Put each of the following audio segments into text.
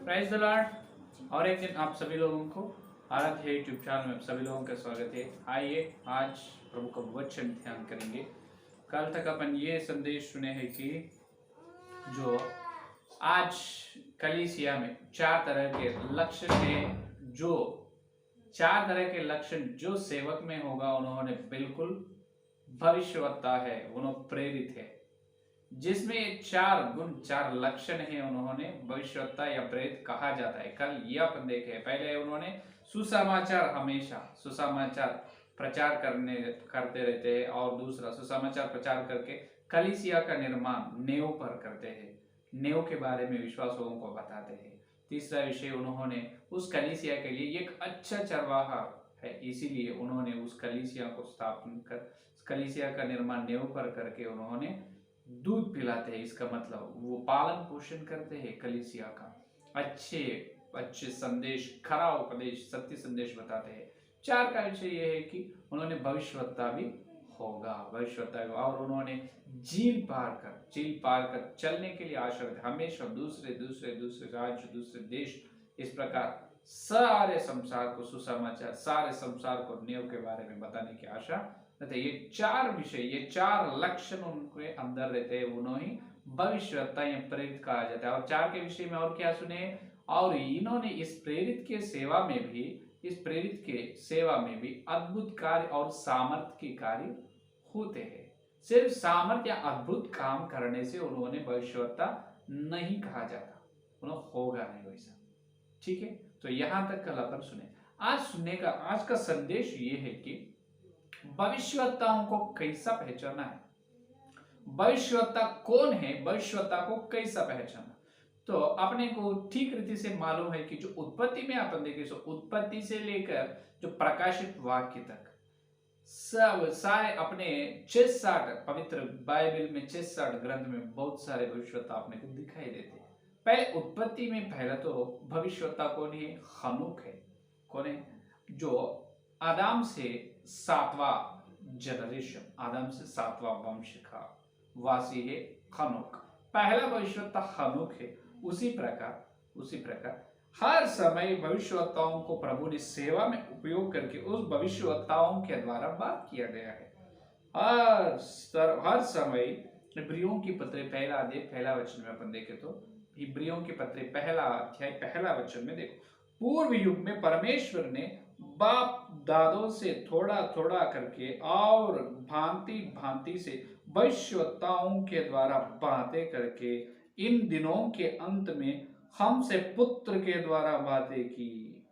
Prize the Lord. और एक दिन आप सभी लोगों को आराध्य यूट्यूब चैनल में सभी लोगों का स्वागत है। आइए आज प्रभु का वचन ध्यान करेंगे। कल तक अपन ये संदेश सुने हैं कि जो आज कलीसिया में चार तरह के लक्षण है, जो चार तरह के लक्षण जो सेवक में होगा उन्होंने बिल्कुल भविष्यवक्ता है, उन्होंने प्रेरित है, जिसमें चार गुण चार लक्षण है उन्होंने भविष्यवक्ता या प्रेरित कहा जाता है। कल यह अपन देखे, पहले उन्होंने सुसमाचार, हमेशा सुसमाचार प्रचार करते रहते हैं, और दूसरा सुसमाचार प्रचार करके कलीसिया का निर्माण नेव पर करते हैं, नेव के बारे में विश्वास लोगों को बताते हैं। तीसरा विषय, उन्होंने उस कलीसिया के लिए एक अच्छा चरवाहा है, इसीलिए उन्होंने उस कलीसिया को स्थापन कर कलीसिया का निर्माण नेव पर करके उन्होंने दूध पिलाते हैं। इसका मतलब वो पालन पोषण करते हैं कलीसिया का, अच्छे अच्छे संदेश, खरा उपदेश, सत्य संदेश बताते हैं। चार का विषय यह है कि उन्होंने भविष्यवक्ता भी होगा, भविष्यवक्ता, और उन्होंने झील पार कर चलने के लिए आश्रित, हमेशा दूसरे दूसरे दूसरे राज्य, दूसरे देश, इस प्रकार सारे संसार को सुसमाचार, सारे संसार को नेव के बारे में बताने की आशा रहते। ये चार विषय, ये चार लक्षण उनके अंदर रहते हैं, उन्होंने भविष्यवक्ता या प्रेरित कहा जाता है। और चार के विषय में और क्या सुने, और इन्होंने इस प्रेरित के सेवा में भी अद्भुत कार्य और सामर्थ्य के कार्य होते हैं। सिर्फ सामर्थ्य या अद्भुत काम करने से उन्होंने भविष्यवक्ता नहीं कहा जाता, उन्होंने होगा नहीं वैसा। ठीक है, तो यहां तक कल अपन सुने। आज का संदेश ये है कि भविष्यवक्ताओं को कैसा पहचाना है, भविष्यवक्ता कौन है, भविष्यवक्ता को कैसा पहचाना। तो अपने को ठीक रीति से मालूम है कि जो उत्पत्ति में अपन देखें, तो उत्पत्ति से लेकर जो प्रकाशित वाक्य तक सब सारे अपने 66 पवित्र बाइबल में 66 ग्रंथ में बहुत सारे भविष्यवक्ता अपने को दिखाई देते हैं। पहले उत्पत्ति में पहला तो भविष्यवक्ता कौन है, हनोक है। कौन है? जो आदम से 7वां जनरेशन, आदम से 7वां वंश का वासी है हनोक, पहला भविष्यवक्ता हनोक है। उसी प्रकार हर समय भविष्यवक्ताओं को प्रभु ने सेवा में उपयोग करके उस भविष्यवक्ताओं के द्वारा बात किया गया है। हर समय इब्रियों की पत्र पहला वचन में अपन देखे तो इब्रियों की पत्र पहला अध्याय पहला वचन में देखो, पूर्व युग में परमेश्वर ने बाप दादों से थोड़ा थोड़ा करके और भांति भांति से भविष्यवक्ताओं के द्वारा बातें करके इन दिनों के अंत में हमसे पुत्र के द्वारा बातें की।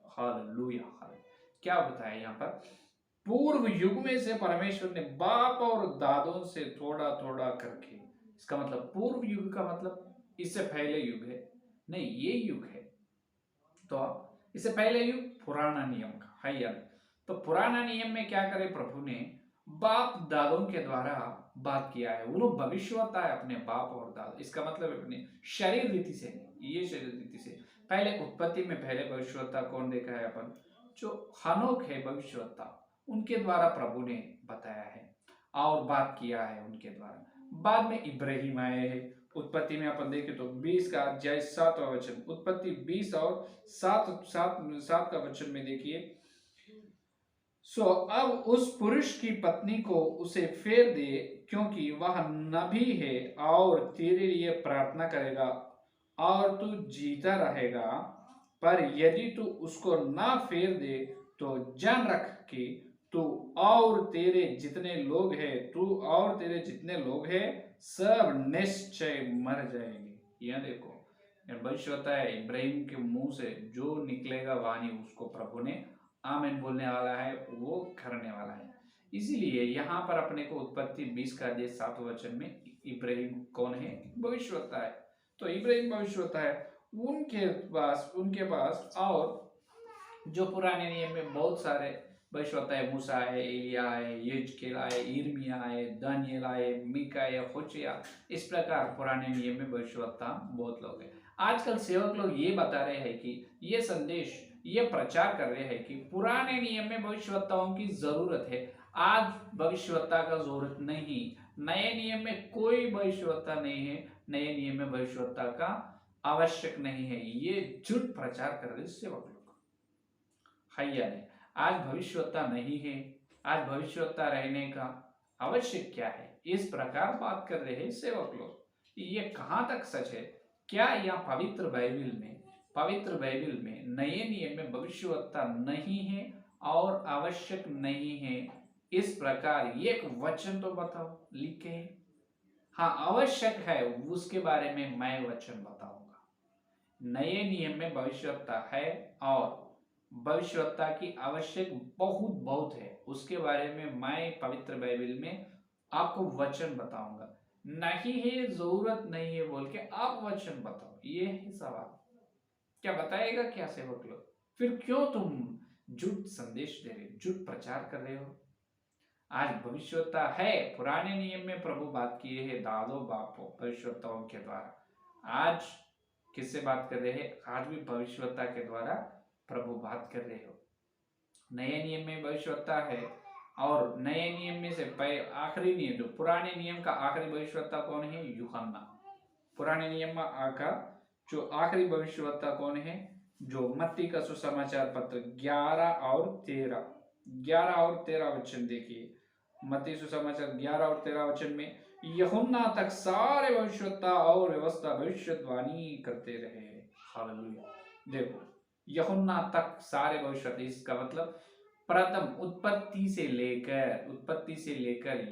हालेलुया। क्या बताया यहाँ पर, पूर्व युग में से परमेश्वर ने बाप और दादों से थोड़ा थोड़ा करके, इसका मतलब पूर्व युग का मतलब इससे पहले युग है नहीं, ये युग है। तो इससे पहले युग पुराना नियम का है या नहीं। तो पुराना नियम में क्या करे, प्रभु ने बाप दादों के द्वारा बात किया है। वो लोग भविष्यवक्ता है अपने बाप और दादा, इसका मतलब अपने शरीर रीति से नहीं, ये शरीर रीति से। पहले उत्पत्ति में पहले भविष्यवक्ता कौन देखा है अपन, जो हनोक है भविष्यवक्ता, उनके द्वारा प्रभु ने बताया है और बात किया है उनके द्वारा। बाद में इब्राहिम आए हैं। उत्पत्ति में अपन देखें तो 20 का अध्याय 7वां वचन, उत्पत्ति 20 और 7 का वचन में देखिए, सो अब उस पुरुष की पत्नी को उसे फेर दे, क्योंकि वह नबी है और तेरे लिए प्रार्थना करेगा और तू जीता रहेगा। पर यदि तू उसको ना फेर दे तो जान रख कि तू और तेरे जितने लोग हैं सब निश्चय मर जाएंगे। यह देखो, भविष्यवक्ता है, इब्राहिम के मुंह से जो निकलेगा वाणी उसको प्रभु ने आमीन बोलने वाला है, वो करने वाला है। इसीलिए यहाँ पर अपने को उत्पत्ति 20 का अध्याय 7 वचन में इब्राहिम कौन है, भविष्यवक्ता है। तो इब्राहिम भविष्यवक्ता है, उनके पास और जो पुराने नियम में बहुत सारे भविष्यवक्ता है, मूसा है, एलिया है, यिजकेल है, यिर्मयाह है, दानियेल है, मीका है, होशेया, इस प्रकार पुराने नियम में भविष्यवक्ता बहुत लोग हैं। आजकल सेवक लोग ये बता रहे हैं कि ये संदेश, ये प्रचार कर रहे हैं कि पुराने नियम में भविष्यवक्ताओं की जरूरत है, आज भविष्यवक्ता का जरूरत नहीं, नए नियम में कोई भविष्यवक्ता नहीं है, नए नियम में भविष्यवक्ता का आवश्यक नहीं है, ये झूठ प्रचार कर रहे सेवक लोग। है या नहीं? आज भविष्यवक्ता नहीं है, आज भविष्यवक्ता रहने का आवश्यक क्या है, इस प्रकार बात कर रहे हैं सेवक लोग। ये कहाँ तक सच है? क्या यह पवित्र बाइबल में नए नियम में भविष्यवक्ता नहीं है और आवश्यक नहीं है, इस प्रकार एक वचन तो बताओ, लिखे हैं। हाँ, आवश्यक है, उसके बारे में मैं वचन बताऊंगा। नए नियम में भविष्यवक्ता है और भविष्यवक्ता की आवश्यक बहुत बहुत है, उसके बारे में मैं पवित्र बाइबल में आपको वचन बताऊंगा। नहीं है, जरूरत नहीं है बोल के आप वचन बताओ, ये है सवाल। क्या बताएगा क्या सेवक लोग? फिर क्यों तुम झूठ संदेश दे रहे हो, झूठ प्रचार कर रहे हो? आज भविष्यवक्ता है, पुराने नियम में प्रभु बात किए हैं दादो बापों भविष्यवक्ताओं के द्वारा। आज किससे बात कर रहे हैं? आज भी भविष्यवक्ता के द्वारा प्रभु बात कर रहे हो। नए नियम में भविष्यवक्ता है और नए नियम में से आखिरी नियम, जो पुराने नियम का आखिरी भविष्यवक्ता कौन है? यूहन्ना। पुराने नियम का जो आखिरी भविष्यवक्ता कौन है? जो मत्ती का सुसमाचार पत्र 11 और 13 वचन देखिए। मत्ती सुसमाचार 11 और 13 वचन में यूहन्ना तक सारे भविष्यवक्ता और व्यवस्था भविष्यवाणी करते रहे। हालेलुया। देखो, यूहन्ना तक सारे भविष्यवक्ता, इसका मतलब प्रथम उत्पत्ति से लेकर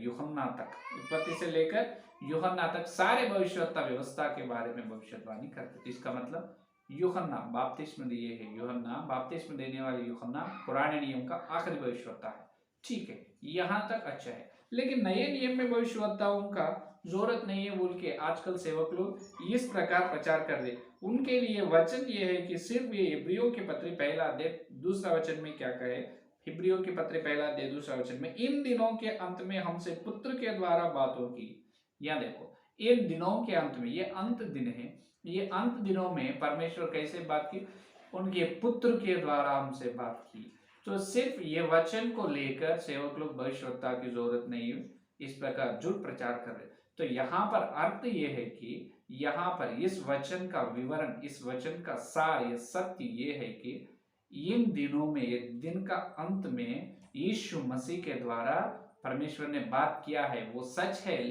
यूहन्ना तक सारे भविष्यवक्ता व्यवस्था के बारे में भविष्यवाणी करते थे। इसका मतलब यूहन्ना बपतिस्मा दिए है, यूहन्ना बपतिस्मा देने वाले यूहन्ना पुराने नियम का आखिरी भविष्यवक्ता है। ठीक है, यहाँ तक अच्छा है। लेकिन नए नियम में भविष्यवक्ताओं का जरूरत नहीं है बोल के आजकल सेवक लोग इस प्रकार प्रचार कर रहे। उनके लिए वचन ये है कि सिर्फ ये इब्रियों के पत्र पहला अध्याय दूसरा वचन में क्या कहे? इब्रियों के पत्र पहला अध्याय दूसरा वचन में, इन दिनों के अंत में हमसे पुत्र के द्वारा बात होगी। या देखो, इन दिनों के अंत में, ये अंत दिन है, ये अंत दिनों में परमेश्वर कैसे बात की? उनके पुत्र के द्वारा हमसे बात की। तो सिर्फ ये वचन को लेकर सेवक लोग भविष्यवक्ता की जरूरत नहीं है, इस प्रकार झूठ प्रचार कर रहे। तो यहाँ पर अर्थ ये है कि यहाँ पर इस वचन का विवरण, इस वचन का सार, ये सत्य ये है कि इन दिनों में, ये दिन का अंत में यीशु मसीह के द्वारा परमेश्वर ने बात किया है, वो सच है।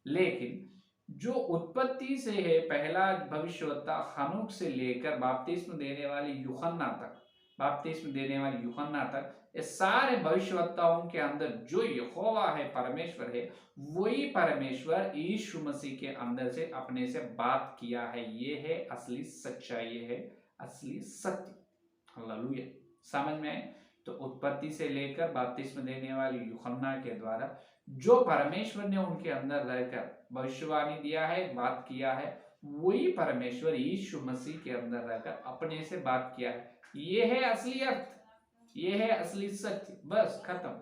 लेकिन जो उत्पत्ति से है पहला भविष्यवक्ता हनोक से लेकर बपतिस्मा देने वाले यूहन्ना तक, ये सारे भविष्यवक्ताओं के अंदर जो यहोवा है, परमेश्वर है, वही परमेश्वर यीशु मसीह के अंदर से अपने से बात किया है। ये है असली सच्चाई, ये है असली सत्य। हालेलुया। समझ में आए? तो उत्पत्ति से लेकर बपतिस्मा देने वाले यूहन्ना के द्वारा जो परमेश्वर ने उनके अंदर रहकर भविष्यवाणी दिया है, बात किया है, वही परमेश्वर यीशु मसीह के अंदर रहकर अपने से बात किया है। ये है असली अर्थ, ये है असली सत्य, बस खत्म।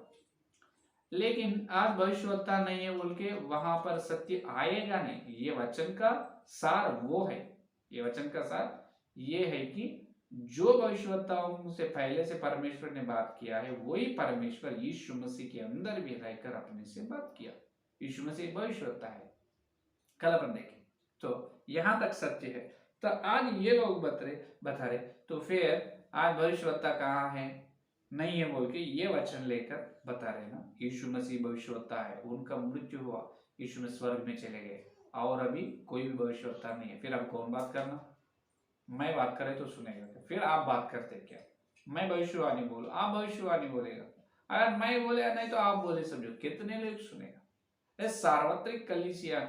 लेकिन आज भविष्यवक्ता नहीं है बोल के वहां पर सत्य आएगा नहीं। ये वचन का सार वो है, ये वचन का सार ये है कि जो भविष्यवक्ताओं से पहले से परमेश्वर ने बात किया है, वही परमेश्वर यीशु मसीह के अंदर भी रहकर अपने से बात किया। यीशु मसीह भविष्यवक्ता है, कल अपन देखें। तो यहां तक सत्य है। तो आज ये लोग बता रहे, तो फिर आज भविष्यवक्ता कहाँ है? नहीं है बोल के ये वचन लेकर बता रहे ना, यीशु मसीह भविष्यवक्ता है, उनका मृत्यु हुआ, यीशु में स्वर्ग में चले गए, और अभी कोई भी भविष्यवक्ता नहीं है। फिर अब कौन बात करना? मैं बात करे तो सुनेगा, फिर आप बात करते क्या? मैं भविष्यवाणी बोलूं, आप भविष्यवाणी बोलेगा, अगर मैं बोले नहीं तो आप बोले, समझो कितने लोग सुनेगा? सार्वत्रिक कलीसिया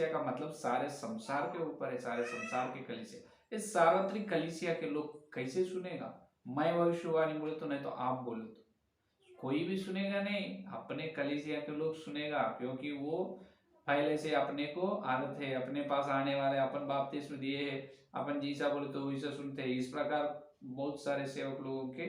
का मतलब सारे संसार के ऊपर है, सारे संसार के कलीसिया। इस सार्वत्रिक कलीसिया के लोग कैसे सुनेगा? मैं भविष्यवाणी बोले तो नहीं तो आप बोले तो कोई भी सुनेगा नहीं। अपने कलीसिया के लोग सुनेगा, क्योंकि वो पहले से अपने को आदत है, अपने पास आने वाले अपन बपतिस्मा दिए है, अपन जैसा बोले तो वैसा सुनते हैं। इस प्रकार बहुत सारे सेवक लोगों के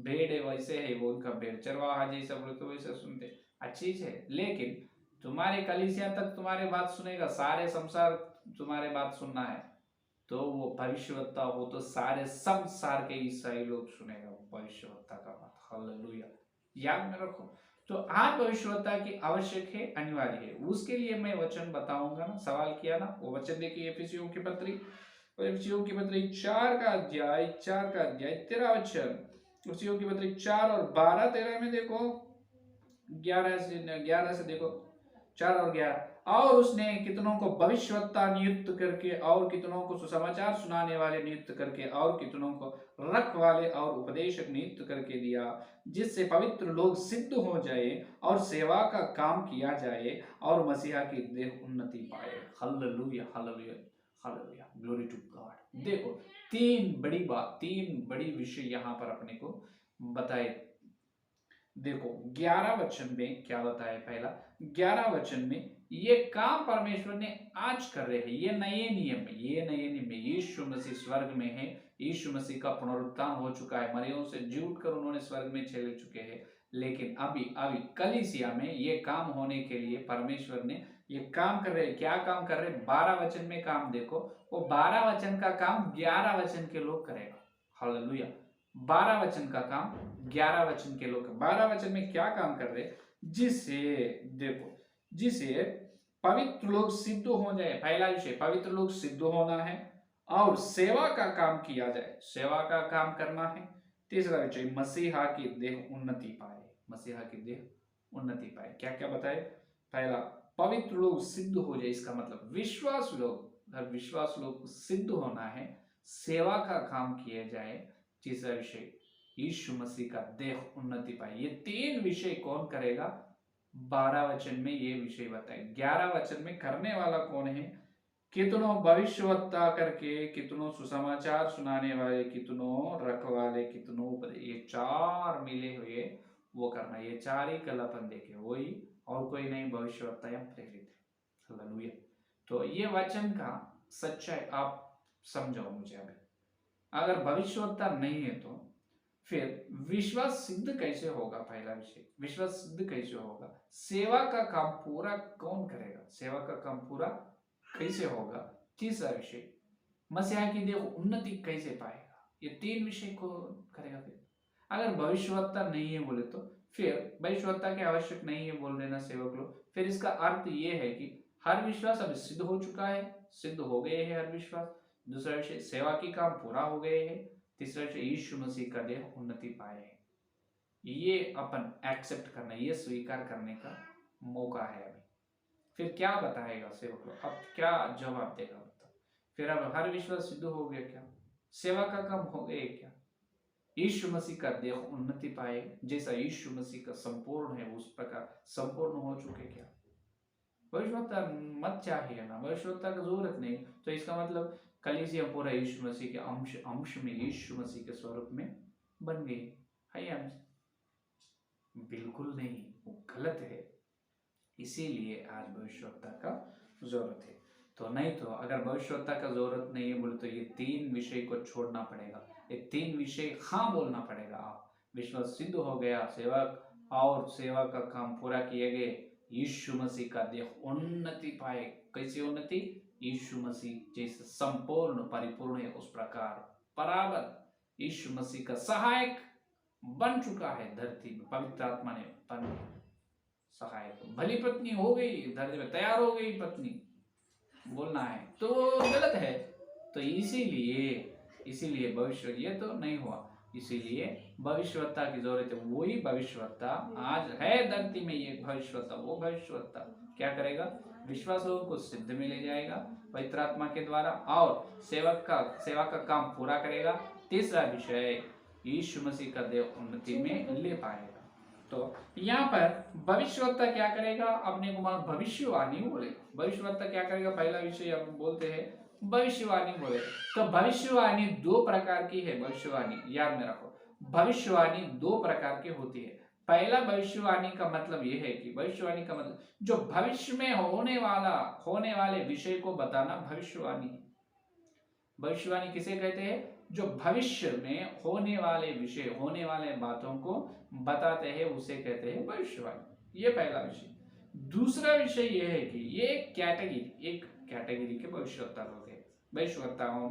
भेड़ है, वैसे है वो, उनका भेड़ चरवाहा जैसा बोले तो वैसा सुनते, अच्छी है। लेकिन तुम्हारे कलीसिया तक तुम्हारे बात सुनेगा, सारे संसार तुम्हारे बात सुनना है, तो वो भविष्यवक्ता हो तो सारे संसार के ईसाई लोग सुनेगा वो भविष्यवक्ता का बात। हालेलुया। याद में रखो, तो आज भविष्यवक्ता की आवश्यक है, अनिवार्य है। उसके लिए मैं वचन बताऊंगा ना, सवाल किया ना, वो वचन देखिए एफिसियों की पत्री, एफिसियों की पत्री 4 का अध्याय 13 वचन, एफिसियों की पत्री 4 और 12-13 में देखो, 11 से देखो, 4 और 11। और उसने कितनों को भविष्यवक्ता नियुक्त करके, और कितनों को सुसमाचार सुनाने वाले नियुक्त करके, और कितनों को रखवाले और उपदेशक नियुक्त करके दिया, जिससे पवित्र लोग सिद्ध हो जाए और सेवा का काम किया जाए और मसीहा की देह उन्नति पाए। Hallelujah, hallelujah, hallelujah, glory to God. देखो तीन बड़ी बात, तीन बड़ी विषय यहाँ पर अपने को बताए। देखो 11 वचन में क्या बताया, पहला 11 वचन में ये काम परमेश्वर ने आज कर रहे हैं, ये नए नियम में, ये नए नियम में यीशु मसीह स्वर्ग में है, यीशु मसीह का पुनरुत्थान हो चुका है, मरियों से जी उठकर उन्होंने स्वर्ग में चले चुके हैं। लेकिन अभी अभी कलीसिया में ये काम होने के लिए परमेश्वर ने ये काम कर रहे हैं। क्या काम कर रहे हैं? 12 वचन में काम देखो, वो 12 वचन का काम 11 वचन के लोग करेगा। हालेलुया। 12 वचन का काम 11 वचन के लोग, 12 वचन में क्या काम कर रहे, जिसे देखो, जिसे पवित्र लोग सिद्ध हो जाए। पहला विषय पवित्र लोग सिद्ध होना है और सेवा का काम किया जाए, सेवा का काम करना है। तीसरा विषय मसीहा की देह उन्नति पाए, मसीहा की देह उन्नति पाए। क्या क्या बताए? पहला पवित्र लोग सिद्ध हो जाए, इसका मतलब विश्वास लोग, हर विश्वास लोग को सिद्ध होना है, सेवा का काम किया जाए। तीसरा विषय यीशु मसीह का देह उन्नति पाए। ये तीन विषय कौन करेगा? 12 वचन में ये विषय बताए। 11 वचन में करने वाला कौन है? कितनों भविष्यवक्ता करके, कितनों सुसमाचार सुनाने वाले, कितनों रखवाले, कितनों उपदेश, ये चार मिले हुए वो करना। ये चार ही कल अपन देखे, वही और कोई नहीं भविष्यवक्ता या प्रेरित है। हालेलुया। तो ये वचन का सच्चाई आप समझो मुझे। अभी अगर भविष्यवक्ता नहीं है तो फिर विश्वास सिद्ध कैसे होगा? पहला विषय विश्वास सिद्ध कैसे होगा? सेवा का काम पूरा कौन करेगा? सेवा का काम पूरा कैसे होगा? तीसरा विषय मसीहा की देह उन्नति कैसे पाएगा? ये तीन विषय को करेगा। फिर अगर भविष्यवक्ता नहीं है बोले तो फिर भविष्यवक्ता की आवश्यक नहीं है बोल देना सेवक लोग, फिर इसका अर्थ ये है कि हर विश्वास अब सिद्ध हो चुका है, सिद्ध हो गए हैं हर विश्वास। दूसरा विषय सेवा की काम पूरा हो गए हैं। तीसरा विषय यीशु मसीह का देह उन्नति पाए है। ये अपन एक्सेप्ट करना, ये स्वीकार करने का मौका है अभी। फिर क्या बताएगा सेवक लोग? अब क्या जवाब देगा? मतलब फिर अब हर विश्वास सिद्ध हो गया क्या? सेवा का काम हो गए क्या? यीशु मसीह का देह उन्नति पाए, जैसा यीशु मसीह का संपूर्ण है उस प्रकार संपूर्ण हो चुके क्या? भविष्यवक्ता मत चाहिए ना, भविष्यवक्ता का जरूरत नहीं। तो इसका मतलब कलीसिया पूरा यीशु मसीह के अंश में, यीशु मसीह के स्वरूप में बन गई है या नहीं? बिल्कुल नहीं, वो गलत है। इसीलिए आज भविष्यवक्ता का जरूरत है। तो नहीं तो अगर भविष्यवक्ता का जरूरत नहीं है बोले तो ये तीन विषय को छोड़ना पड़ेगा, ये तीन विषय हाँ बोलना पड़ेगा। आप विश्वास सिद्ध हो गया, सेवक और सेवा का काम पूरा किए गए, यीशु मसीह का देह उन्नति पाए। कैसी उन्नति? यीशु मसीह जैसे संपूर्ण परिपूर्ण है उस प्रकार बराबर यीशु मसीह का सहायक बन चुका है धरती में, पवित्र आत्मा ने बन सहायक। भली पत्नी हो गई, धरती में तैयार हो गई पत्नी बोलना है तो गलत है। तो इसीलिए भविष्य ये तो नहीं हुआ, इसीलिए भविष्यवक्ता की जरूरत है। वही भविष्यवक्ता आज है धरती में, ये भविष्यवक्ता, वो भविष्यवक्ता क्या करेगा? विश्वास लोगों को सिद्ध में ले जाएगा पवित्र आत्मा के द्वारा और सेवा का काम पूरा करेगा। तीसरा विषय यीशु मसीह का देह उन्नति में ले पाएगा। तो यहाँ पर भविष्यवक्ता क्या करेगा? अपने को भविष्यवाणी बोले। भविष्यवक्ता क्या करेगा? पहला विषय हम बोलते हैं भविष्यवाणी बोले। तो भविष्यवाणी दो प्रकार की है। भविष्यवाणी याद में रखो, भविष्यवाणी दो प्रकार की होती है। पहला भविष्यवाणी का मतलब यह है कि भविष्यवाणी का मतलब जो भविष्य में होने वाले विषय को बताना भविष्यवाणी। भविष्यवाणी किसे कहते हैं? जो भविष्य में होने वाले विषय, होने वाले बातों को बताते हैं, उसे कहते हैं भविष्यवाणी। ये पहला विषय। दूसरा विषय यह है कि ये एक कैटेगरी के भविष्यवक्ता लोग हैं। भविष्यवक्ताओं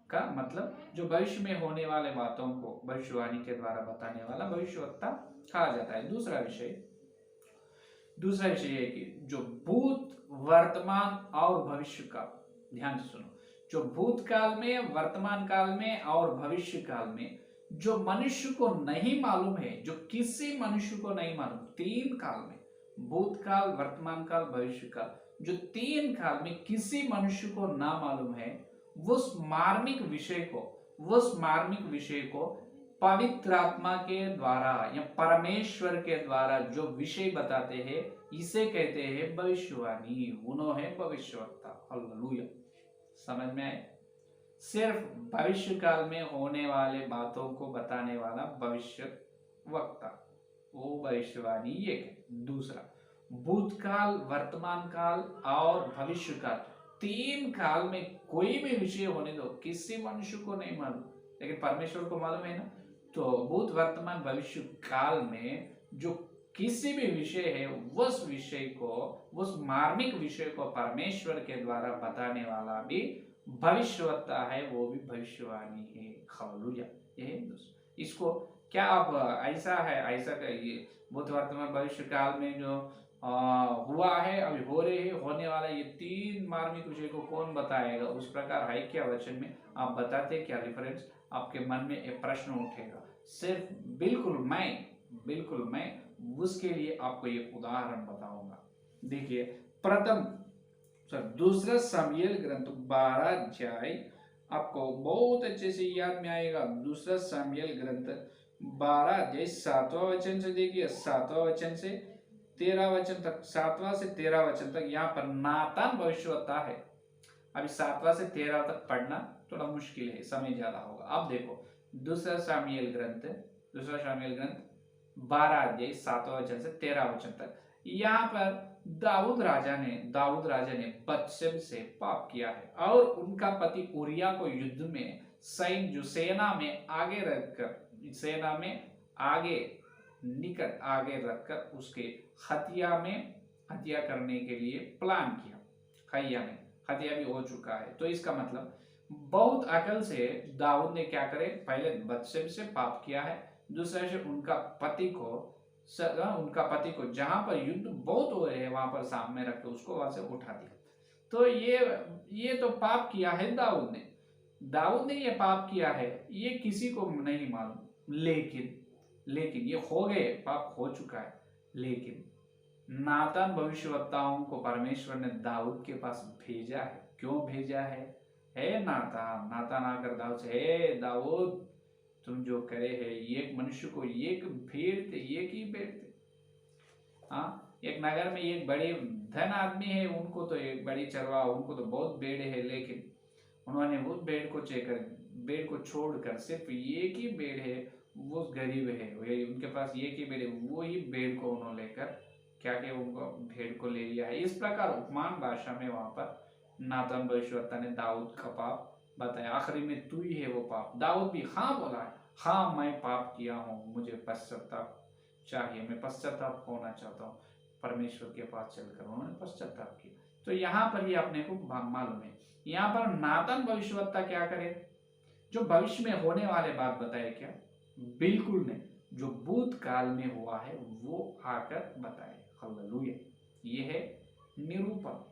का मतलब जो भविष्य में होने वाले बातों को भविष्यवाणी के द्वारा बताने वाला भविष्यवक्ता कहा जाता है। दूसरा विषय दूसरा विषय है कि जो भूत, वर्तमान और भविष्य काल, ध्यान से सुनो, जो भूतकाल में, वर्तमान काल में और भविष्य काल में जो मनुष्य को नहीं मालूम है, जो किसी मनुष्य को नहीं मालूम, तीन काल में, भूतकाल, वर्तमान काल, भविष्य काल, जो तीन काल में किसी मनुष्य को ना मालूम है, उस मार्मिक विषय को पवित्र आत्मा के द्वारा या परमेश्वर के द्वारा जो विषय बताते हैं, इसे कहते हैं भविष्यवाणी। उन्होंने भविष्यवक्ता। हालेलुया। समझ में आए? सिर्फ भविष्य काल में होने वाले बातों को बताने वाला भविष्य वक्ता, वो भविष्यवाणी एक है। दूसरा, भूतकाल, वर्तमान काल और भविष्य काल, तीन काल में कोई भी विषय होने दो, किसी मनुष्य को नहीं मालूम, लेकिन परमेश्वर को मालूम है ना। तो भूत, वर्तमान, भविष्य काल में जो किसी भी विषय है, उस विषय को, उस मार्मिक विषय को परमेश्वर के द्वारा बताने वाला भी भविष्यवक्ता है, वो भी भविष्यवाणी है। हालेलुया। इसको क्या आप ऐसा है, ऐसा कहिए, भूत, वर्तमान, भविष्य काल में जो हुआ है, अभी हो रहे हैं, होने वाला, ये तीन मार्मिक विषय को कौन बताएगा? उस प्रकार है क्या वचन में? आप बताते क्या रेफरेंस? आपके मन में एक प्रश्न उठेगा। सिर्फ बिल्कुल मैं उसके लिए आपको एक उदाहरण बताऊंगा। देखिए, दूसरा शमूएल ग्रंथ 12 अध्याय आपको बहुत अच्छे से याद में आएगा। दूसरा शमूएल ग्रंथ 12 अध्याय 7वां वचन से देखिए, 7वां वचन से 13 वचन तक, 7वां से 13 वचन तक यहाँ पर नातान भविष्यवक्ता है। अभी 7वां से 13 तक पढ़ना थोड़ा मुश्किल है, समय ज्यादा होगा। अब देखो, दूसरा शमूएल ग्रंथ 12 अध्याय 7वां वचन से 13 वचन तक, यहाँ पर दाऊद राजा ने बत्शेब से पाप किया है और उनका पति उरिया को युद्ध में सेना में आगे रखकर उसके हत्या करने के लिए प्लान किया। हत्या भी हो चुका है। तो इसका मतलब बहुत अकल से दाऊद ने क्या करे, पहले बत्शेब से पाप किया है, दूसरे से उनका पति को जहां पर युद्ध बहुत हो रहे हैं वहां पर सामने रख के उसको वहां से उठा दिया। तो ये तो पाप किया है दाऊद ने ये पाप किया है, ये किसी को नहीं मालूम। लेकिन ये हो गए, पाप हो चुका है। लेकिन नातान भविष्यवक्ताओं को परमेश्वर ने दाऊद के पास भेजा है। क्यों भेजा है? हे नातान आकर दाऊद से, हे दाऊद, तुम जो करे है, एक मनुष्य को एक ही भेड़ थे। हाँ, एक नगर में एक बड़े धन आदमी है, उनको तो एक बड़ी चरवाह, उनको तो बहुत भेड़ है, लेकिन उन्होंने उस भेड़ को छोड़कर सिर्फ एक ही भेड़ है, वो गरीब है, उनके पास एक ही भेड़ है, वो ही भेड़ को उन्होंने लेकर क्या कि उनको भेड़ को ले लिया है। इस प्रकार उपमान भाषा में वहां पर नातान भविष्यवक्ता ने दाऊद का पाप बताया। आखिरी में तू ही है वो पाप। दाऊद भी हाँ बोला है, हाँ मैं पाप किया हूँ, मुझे पश्चाताप चाहिए, मैं पश्चाताप होना चाहता हूँ परमेश्वर के पास चलकर। उन्होंने पश्चाताप किया। तो यहाँ पर ये अपने को मालूम है, यहाँ पर नातान भविष्यवक्ता क्या करे, जो भविष्य में होने वाले बात बताए क्या? बिल्कुल नहीं, जो भूतकाल में हुआ है वो आकर बताए। हालेलुया। ये है निरूपण।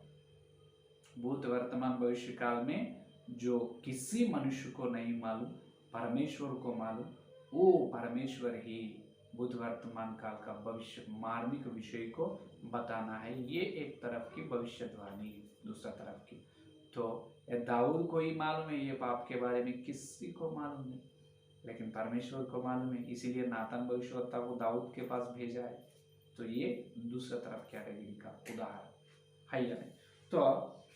भूत, वर्तमान, भविष्य काल में जो किसी मनुष्य को नहीं मालूम, परमेश्वर को मालूम, वो परमेश्वर ही भूत, वर्तमान काल का भविष्य मार्मिक विषय को बताना है। ये एक तरफ की भविष्यवाणी, दूसरा तरफ की तो दाऊद को ही मालूम है ये पाप के बारे में, किसी को मालूम नहीं, लेकिन परमेश्वर को मालूम है। इसीलिए नातान भविष्यवक्ता को दाऊद के पास भेजा है। तो ये दूसरा तरफ कैटेगरी का उदाहरण है या नहीं? तो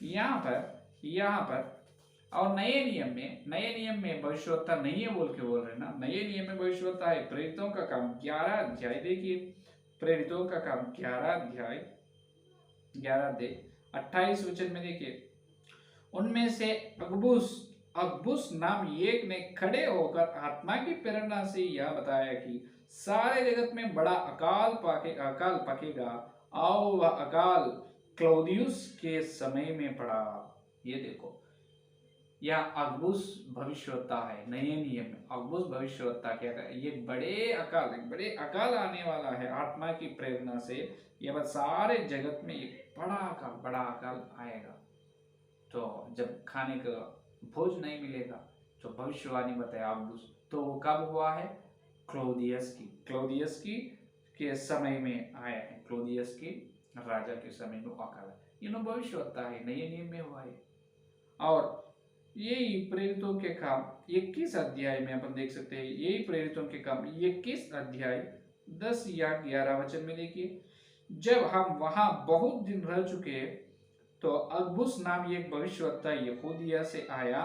यहाँ पर और नए नियम में भविष्यवक्ता नहीं है बोल रहे ना। नए नियम में भविष्यवक्ता है। प्रेरितों का काम 11 अध्याय देखिए, प्रेरितों का काम 11 अध्याय 28 वचन में देखिए, उनमें से अगबुस नाम एक ने खड़े होकर आत्मा की प्रेरणा से यह बताया कि सारे जगत में बड़ा अकाल पकेगा और वह अकाल क्लौदियुस के समय में पड़ा। ये देखो, या अगबुस भविष्यवक्ता है। नए नियम में अगबुस भविष्यवक्ता क्या करे, ये बड़े अकाल आने वाला है आत्मा की प्रेरणा से। ये बस सारे जगत में एक बड़ा अकाल आएगा। तो जब खाने का भोज नहीं मिलेगा तो भविष्यवाणी बताया अगबुस। तो वो कब हुआ है? क्लौदियस की के समय में आया है। क्लौदियस के राजा के समय में अकाल ये भविष्यवक्ता है, नए नियम में हुआ है। और यही प्रेरितों के काम 21 अध्याय में अपन देख सकते हैं। यही प्रेरितों के काम 21 अध्याय 10 या 11 वचन में देखिए, जब हम वहां बहुत दिन रह चुके तो अगबुस नाम एक भविष्यवक्ता यहूदिया से आया।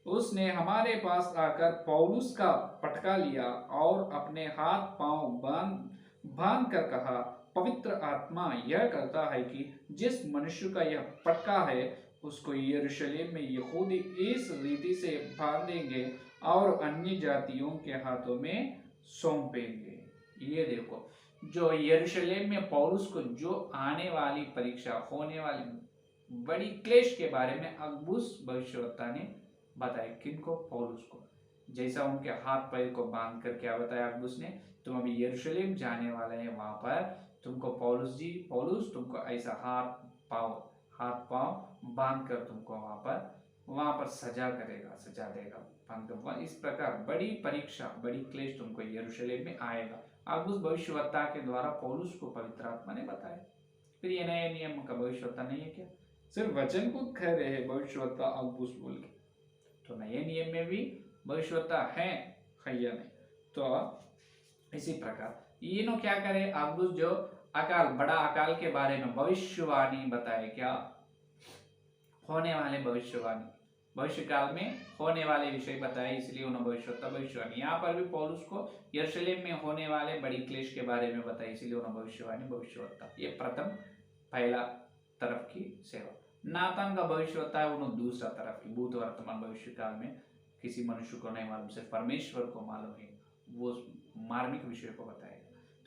उसने हमारे पास आकर पौलुस का पटका लिया और अपने हाथ पांव बांध कर कहा, पवित्र आत्मा यह कहता है कि जिस मनुष्य का यह पटका है उसको यरूशलेम में यहूदी इस रीति से बांधेंगे और अन्य जातियों के हाथों में सौंपेंगे। ये देखो, जो यरूशलेम में पौलुस को जो आने वाली परीक्षा, होने वाली बड़ी क्लेश के बारे में अगबुस भविष्यवक्ता ने बताया। किनको? पौलुस को। जैसा उनके हाथ पैर को बांध कर क्या बताया अगबुस ने, तुम अभी यरूशलेम जाने वाले हैं, वहां पर तुमको पौलुस तुमको ऐसा हाथ पांव बांध कर तुमको वहां पर सजा देगा। इस प्रकार बड़ी परीक्षा, बड़ी क्लेश तुमको यरूशलेम में आएगा। अगबुस भविष्यवक्ता के द्वारा पौलुस को पवित्र आत्मा ने बताया। फिर ये नए नियम का भविष्यवक्ता नहीं है क्या? सिर्फ वचन को कह रहे हैं भविष्यवक्ता अगबुस बोल के। तो नए नियम में भी भविष्यवक्ता है या नहीं? तो इसी प्रकार इन्हों क्या करे, अगबुस जो बड़ा अकाल के बारे में भविष्यवाणी बताए। क्या? होने वाले भविष्यवाणी, भविष्य काल में होने वाले विषय बताए, इसलिए उन्होंने भविष्यवाणी। यहाँ पर भी पौलुस को यरूशलेम में होने वाले बड़ी क्लेश के बारे में बताया, इसलिए उन्होंने भविष्यवक्ता। ये पहला तरफ की सेवा। नातान का भविष्यवक्ता है, उन्होंने दूसरा तरफ की भूत वर्तमान भविष्य काल में किसी मनुष्य को नहीं मालूम, सिर्फ परमेश्वर को मालूम है, वो मार्मिक विषय को बताएगा।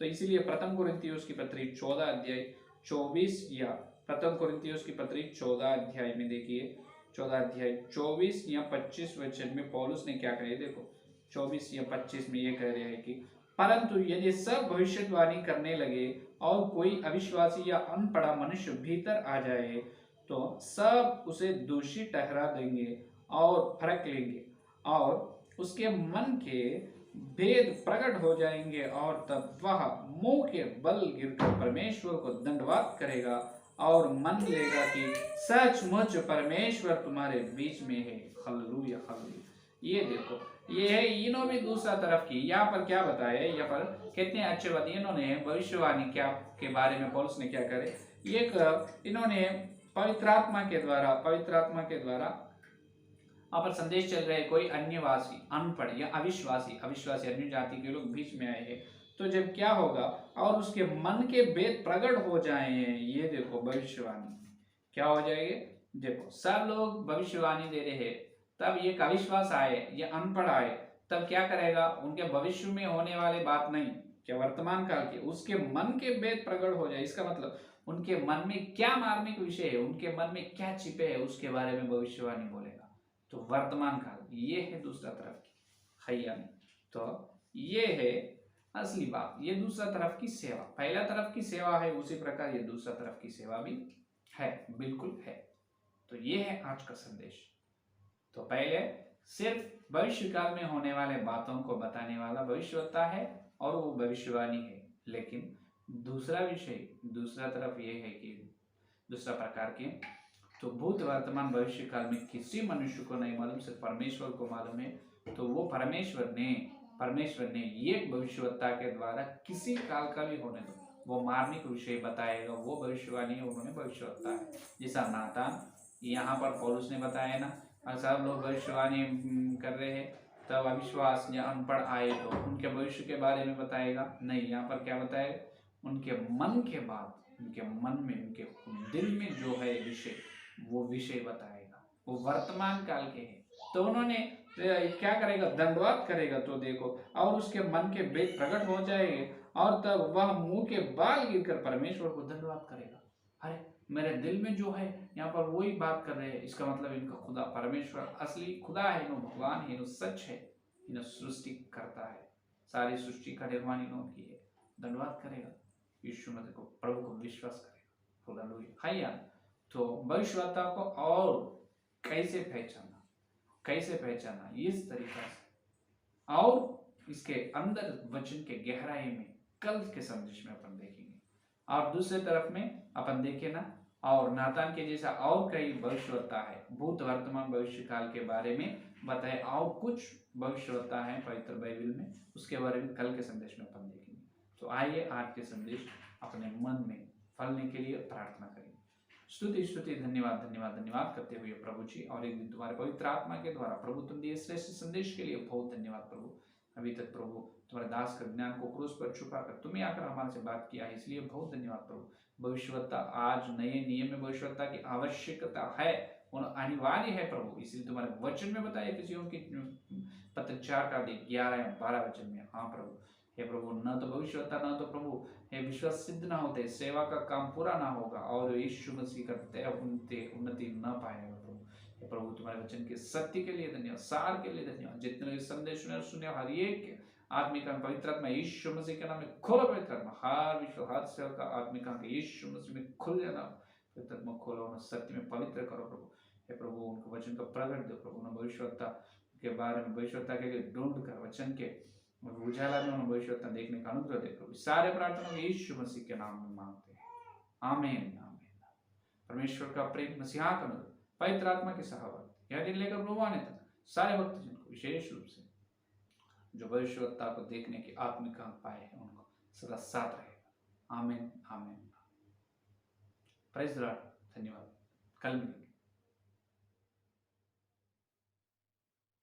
तो इसीलिए प्रथम कोरिन्थियोस की पत्री 14 अध्याय 24 या प्रथम कोरिन्थियोस की पत्री 14 अध्याय में देखिए, 14 अध्याय 24 या 25 वचन में पौलुस ने क्या कहा, देखो 24 या 25 में ये कह रहे हैं कि परंतु यदि सब भविष्यवाणी करने लगे और कोई अविश्वासी या अनपढ़ा मनुष्य भीतर आ जाए तो सब उसे दोषी ठहरा देंगे और फरक लेंगे और उसके मन के भेद प्रकट हो जाएंगे और तब वह मुंह के बल गिरकर परमेश्वर को दंडवत करेगा और मन लेगा कि सचमुच परमेश्वर तुम्हारे बीच में है। Hallelujah hallelujah. ये देखो, ये है इन्हों भी दूसरा तरफ की। यहाँ पर क्या बताया, यहाँ पर कितने अच्छे बात इन्होंने भविष्यवाणी क्या के बारे में पौलुस ने क्या करे, इन्होंने पवित्र आत्मा के द्वारा वहां पर संदेश चल रहे, कोई अन्यवासी, अनपढ़ या अविश्वासी अन्य जाति के लोग बीच में आए हैं, तो जब क्या होगा और उसके मन के भेद प्रकट हो जाए। ये देखो भविष्यवाणी क्या हो जाएगी, देखो सब लोग भविष्यवाणी दे रहे हैं, तब ये अविश्वास आए या अनपढ़ आए, तब क्या करेगा, उनके भविष्य में होने वाले बात नहीं, क्या वर्तमान काल के, उसके मन के भेद प्रकट हो जाए। इसका मतलब उनके मन में क्या मार्मिक विषय है, उनके मन में क्या छिपे है, उसके बारे में भविष्यवाणी बोलेगा। तो वर्तमान काल, ये है दूसरा तरफ की खैया। तो ये है असली बात, ये दूसरा तरफ की सेवा। पहला तरफ की सेवा है, उसी प्रकार ये दूसरा तरफ की सेवा भी है, बिल्कुल है। तो ये है आज का संदेश। तो पहले सिर्फ भविष्य काल में होने वाले बातों को बताने वाला भविष्यवक्ता है और वो भविष्यवाणी है, लेकिन दूसरा विषय, दूसरा तरफ ये है कि दूसरा प्रकार के तो भूत वर्तमान भविष्य काल में किसी मनुष्य को नहीं मालूम, सिर्फ परमेश्वर को मालूम है। तो वो परमेश्वर ने ये भविष्यवक्ता के द्वारा किसी काल का भी होने दो, वो मार्मिक विषय बताएगा, वो भविष्यवाणी है, उन्होंने भविष्यवक्ता है। जैसा नातान यहाँ पर पौलुस ने बताया ना, सब लोग भविष्यवाणी कर रहे हैं, तब अविश्वास या अनपढ़ आए तो उनके भविष्य के बारे में बताएगा नहीं। यहाँ पर क्या बताएगा, उनके मन के बाद, उनके मन में, उनके दिल में जो है विषय, वो विषय बताएगा, वो वर्तमान काल के हैं। तो उन्होंने क्या करेगा, दंडवत करेगा। तो देखो, और उसके मन के भेद प्रकट हो जाएंगे और तब वह मुंह के बाल गिरकर परमेश्वर को दंडवत करेगा। अरे मेरे दिल में जो है, यहाँ पर वही बात कर रहे हैं। इसका मतलब इनका खुदा परमेश्वर असली खुदा है, इन्हों भगवान है, इन्हों सच है, इन्हों सृष्टि करता है, सारी सृष्टि का निर्माण इन्हों की है। धन्यवाद करेगा यीशु मसीह को, प्रभु को विश्वास करेगा। हालेलुया। हाया तो भविष्यवक्ता को और कैसे पहचाना, कैसे पहचाना इस तरीका से, और इसके अंदर वचन के गहराई में कल के संदेश में अपन देखेंगे। और दूसरे तरफ में अपन देखे ना, और नातान के जैसा और कई भविष्यवक्ता है, भूत वर्तमान भविष्य काल के बारे में बताए, और कुछ भविष्यवक्ता है पवित्र बाइबल में, उसके बारे में कल के संदेश में अपन देखेंगे। तो आइए आज के संदेश अपने मन में फलने के लिए प्रार्थना करेंगे। स्तुति स्तुति धन्यवाद धन्यवाद धन्यवाद करते हुए प्रभु जी, और एक दिन तुम्हारे पवित्र आत्मा के द्वारा प्रभु तुम दिए श्रेष्ठ संदेश के लिए बहुत धन्यवाद प्रभु। अभी तक प्रभु तुम्हारे दास का ज्ञान को क्रूस पर छुपाकर तुम्हें आकर हमारे से बात किया है, इसलिए बहुत धन्यवाद प्रभु। भविष्यवक्ता आज नए नियम में भविष्यवक्ता की आवश्यकता है और अनिवार्य है प्रभु, इसलिए तुम्हारे वचन में बताया किसी की पत्र 4 का 11 या 12 वचन में। हाँ प्रभु, हे प्रभु, न तो भविष्यवक्ता न तो प्रभु हे विश्वास सिद्ध ना होते, सेवा का काम पूरा ना होगा, और यीशु मसीह का उन्नति न पाएगा प्रभु। हे प्रभु, तुम्हारे वचन के सत्य के लिए धन्यवाद, सार के लिए धन्यवाद। जितने संदेश सुने हर एक आत्मिक पवित्र आत्मा यीशु मसीह के नाम में खोलो, पवित्र आत्मा हर विश्व हर सेवा का आत्मिक यीशु मसीह में खुल जाना, पवित्र आत्मा खोलो, उन्हें सत्य में पवित्र करो प्रभु। हे प्रभु, उनको वचन का प्रकट दो प्रभु, उन्हें भविष्यवक्ता के बारे में, भविष्यवक्ता के लिए ढूंढ कर वचन के उजाला में उन्हें भविष्यवक्ता देखने का अनुग्रह दे प्रभु। सारे प्रार्थना यीशु मसीह के नाम में मांगते हैं, आमीन आमीन। परमेश्वर का प्रेम, मसीहा का अनुग्रह, पवित्र आत्मा की सहायता यह दिन लेकर प्रभु आने तक सारे भक्तजन को, विशेष रूप से जो भविष्यवक्ता को देखने की आत्मिक पाए हैं, उनको सदा साथ रहेगा। आमीन आमीन। Praise the Lord. धन्यवाद। कल मिलेंगे।